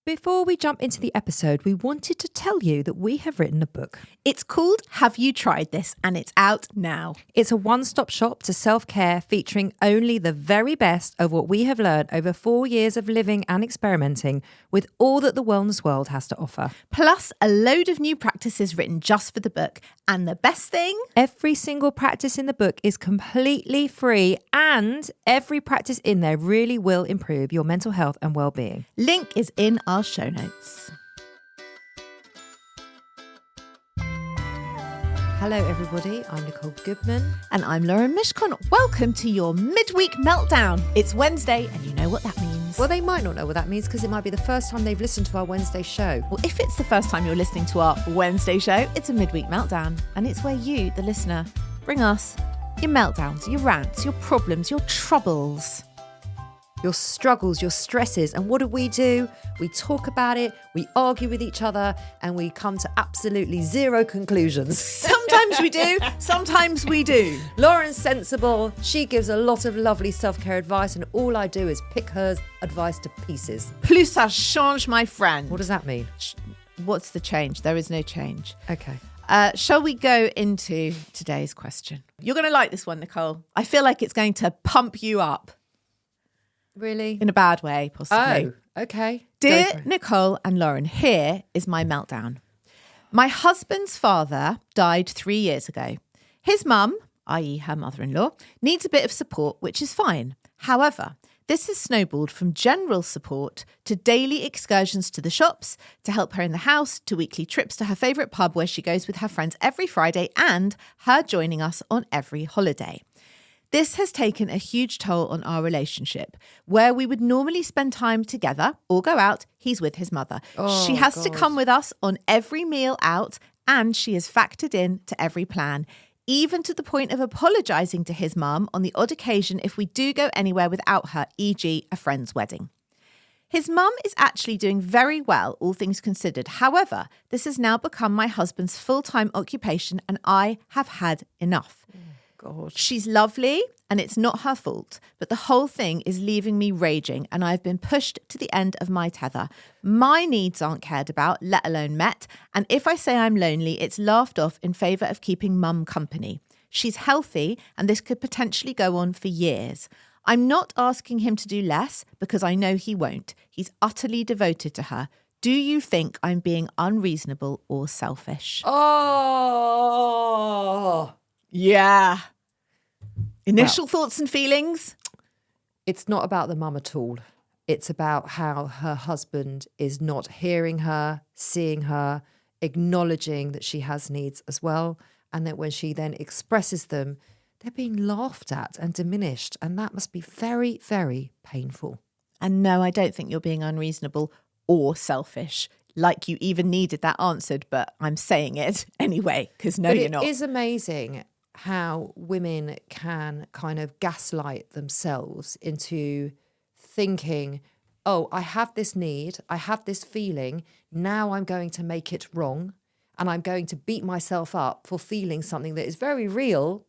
Before we jump into the episode, we wanted to tell you that we have written a book. It's called Have You Tried This? And it's out now. It's a one-stop shop to self-care featuring only the very best of what we have learned over 4 years of living and experimenting with all that the wellness world has to offer. Plus a load of new practices written just for the book. And the best thing? Every single practice in the book is completely free and every practice in there really will improve your mental health and well-being. Link is in our show notes. Hello everybody, I'm Nicole Goodman. And I'm Lauren Mishcon. Welcome to your Midweek Meltdown. It's Wednesday and you know what that means. Well, they might not know what that means because it might be the first time they've listened to our Wednesday show. Well, if it's the first time you're listening to our Wednesday show, it's a Midweek Meltdown. And it's where you, the listener, bring us your meltdowns, your rants, your problems, your troubles. Your struggles, your stresses. And what do? We talk about it, we argue with each other, and we come to absolutely zero conclusions. Sometimes we do, sometimes we do. Lauren's sensible. She gives a lot of lovely self-care advice, and all I do is pick her advice to pieces. Plus ça change, my friend. What does that mean? What's the change? There is no change. Okay. Shall we go into today's question? You're going to like this one, Nicole. I feel like it's going to pump you up. Really? In a bad way, possibly. Oh, okay. Dear Nicole and Lauren, here is my meltdown. My husband's father died 3 years ago. His mum, i.e. her mother-in-law, needs a bit of support, which is fine. However, this has snowballed from general support to daily excursions to the shops, to help her in the house, to weekly trips to her favourite pub where she goes with her friends every Friday, and her joining us on every holiday. This has taken a huge toll on our relationship. Where we would normally spend time together or go out, he's with his mother. She has to come with us on every meal out, and she is factored in to every plan, even to the point of apologising to his mum on the odd occasion if we do go anywhere without her, e.g. a friend's wedding. His mum is actually doing very well, all things considered. However, this has now become my husband's full-time occupation, and I have had enough. God. She's lovely and it's not her fault, but the whole thing is leaving me raging and I've been pushed to the end of my tether. My needs aren't cared about, let alone met, and if I say I'm lonely, it's laughed off in favour of keeping mum company. She's healthy and this could potentially go on for years. I'm not asking him to do less because I know he won't. He's utterly devoted to her. Do you think I'm being unreasonable or selfish? Oh! Yeah. Initial thoughts and feelings? It's not about the mum at all. It's about how her husband is not hearing her, seeing her, acknowledging that she has needs as well. And that when she then expresses them, they're being laughed at and diminished. And that must be very, very painful. And no, I don't think you're being unreasonable or selfish. Like you even needed that answered, but I'm saying it anyway, because no, you're not. It is amazing how women can kind of gaslight themselves into thinking, oh, I have this need, I have this feeling, now I'm going to make it wrong, and I'm going to beat myself up for feeling something that is very real,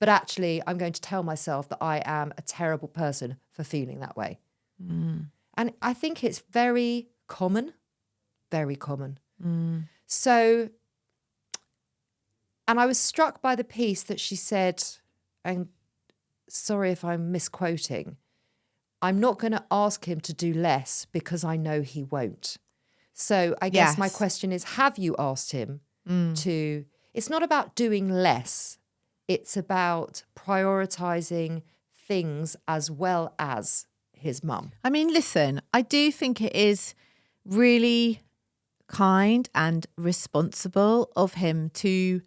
but actually I'm going to tell myself that I am a terrible person for feeling that way. And I think it's very common. Very common. So, and I was struck by the piece that she said, and sorry if I'm misquoting, I'm not going to ask him to do less because I know he won't. So I guess my question is, have you asked him to, it's not about doing less, it's about prioritising things as well as his mum. I mean, listen, I do think it is really kind and responsible of him to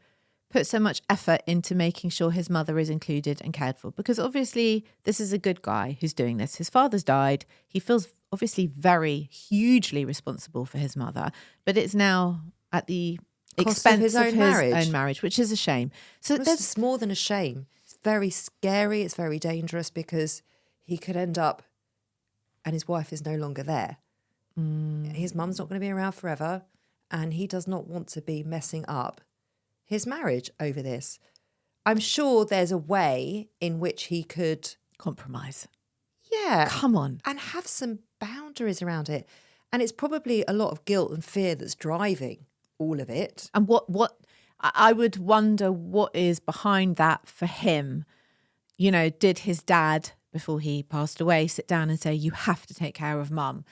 put so much effort into making sure his mother is included and cared for, because obviously this is a good guy who's doing this. His father's died. He feels obviously very hugely responsible for his mother, but it's now at the expense of his own marriage, which is a shame. So it's more than a shame. It's very scary. It's very dangerous because he could end up and his wife is no longer there. His mum's not going to be around forever, and he does not want to be messing up his marriage over this. I'm sure there's a way in which he could compromise. Yeah. Come on. And have some boundaries around it. And it's probably a lot of guilt and fear that's driving all of it. And what I would wonder what is behind that for him. You know, did his dad, before he passed away, sit down and say, you have to take care of mum?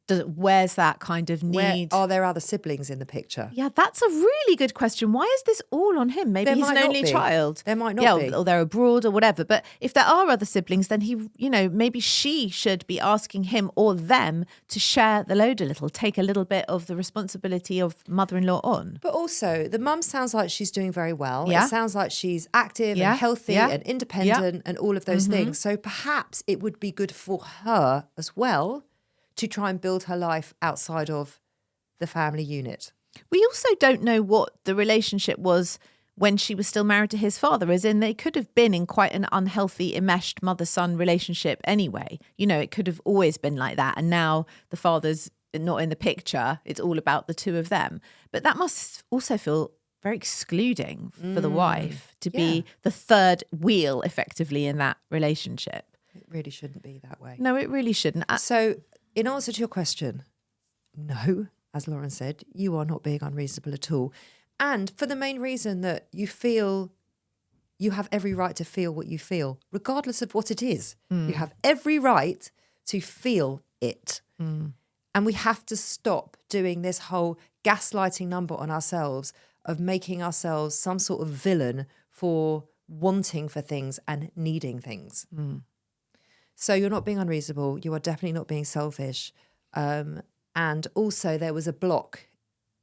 Where's that kind of need? Are there other siblings in the picture? Yeah, that's a really good question. Why is this all on him? Maybe he's an only child. There might not be. Or they're abroad or whatever. But if there are other siblings, then maybe she should be asking him or them to share the load a little, take a little bit of the responsibility of mother-in-law on. But also, the mum sounds like she's doing very well. Yeah. It sounds like she's active and healthy and independent and all of those things. So perhaps it would be good for her as well to try and build her life outside of the family unit. We also don't know what the relationship was when she was still married to his father, as in they could have been in quite an unhealthy, enmeshed mother-son relationship anyway. You know, it could have always been like that. And now the father's not in the picture. It's all about the two of them. But that must also feel very excluding for the wife to be the third wheel effectively in that relationship. It really shouldn't be that way. No, it really shouldn't. So in answer to your question, no, as Lauren said, you are not being unreasonable at all. And for the main reason that you feel you have every right to feel what you feel, regardless of what it is. You have every right to feel it. And we have to stop doing this whole gaslighting number on ourselves of making ourselves some sort of villain for wanting for things and needing things. So you're not being unreasonable. You are definitely not being selfish. And also there was a block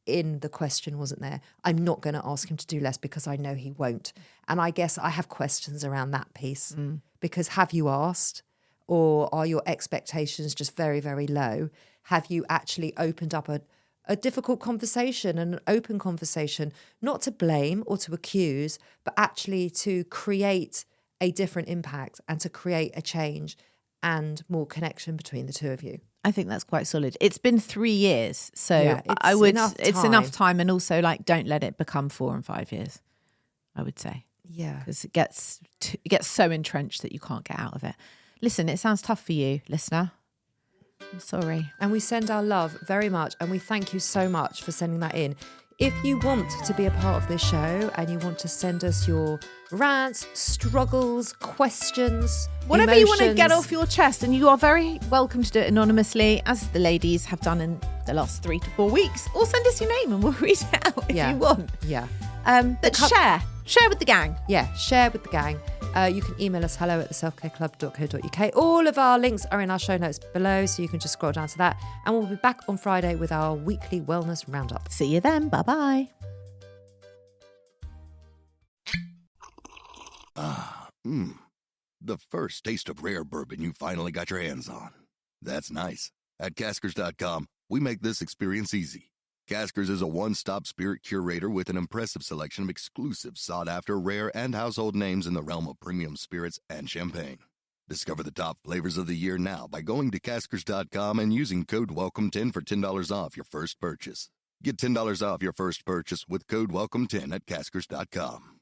in the question, wasn't there? I'm not going to ask him to do less because I know he won't. And I guess I have questions around that piece because have you asked, or are your expectations just very, very low? Have you actually opened up a difficult conversation, an open conversation, not to blame or to accuse, but actually to create a different impact and to create a change and more connection between the two of you? I think that's quite solid. It's been 3 years, so Yeah, it's enough time, and also don't let it become 4 and 5 years, I would say. Yeah. Because it gets so entrenched that you can't get out of it. Listen, it sounds tough for you, listener. I'm sorry. And we send our love very much, and we thank you so much for sending that in. If you want to be a part of this show and you want to send us your rants, struggles, questions, whatever emotions, you want to get off your chest, and you are very welcome to do it anonymously, as the ladies have done in the last 3 to 4 weeks, or send us your name and we'll read it out if you want. Yeah. But share with the gang. Yeah, share with the gang. You can email us hello@theselfcareclub.co.uk. All of our links are in our show notes below, so you can just scroll down to that. And we'll be back on Friday with our weekly wellness roundup. See you then. Bye-bye. The first taste of rare bourbon you finally got your hands on. That's nice. At Caskers.com, we make this experience easy. Caskers is a one-stop spirit curator with an impressive selection of exclusive, sought-after, rare, and household names in the realm of premium spirits and champagne. Discover the top flavors of the year now by going to Caskers.com and using code WELCOME10 for $10 off your first purchase. Get $10 off your first purchase with code WELCOME10 at Caskers.com.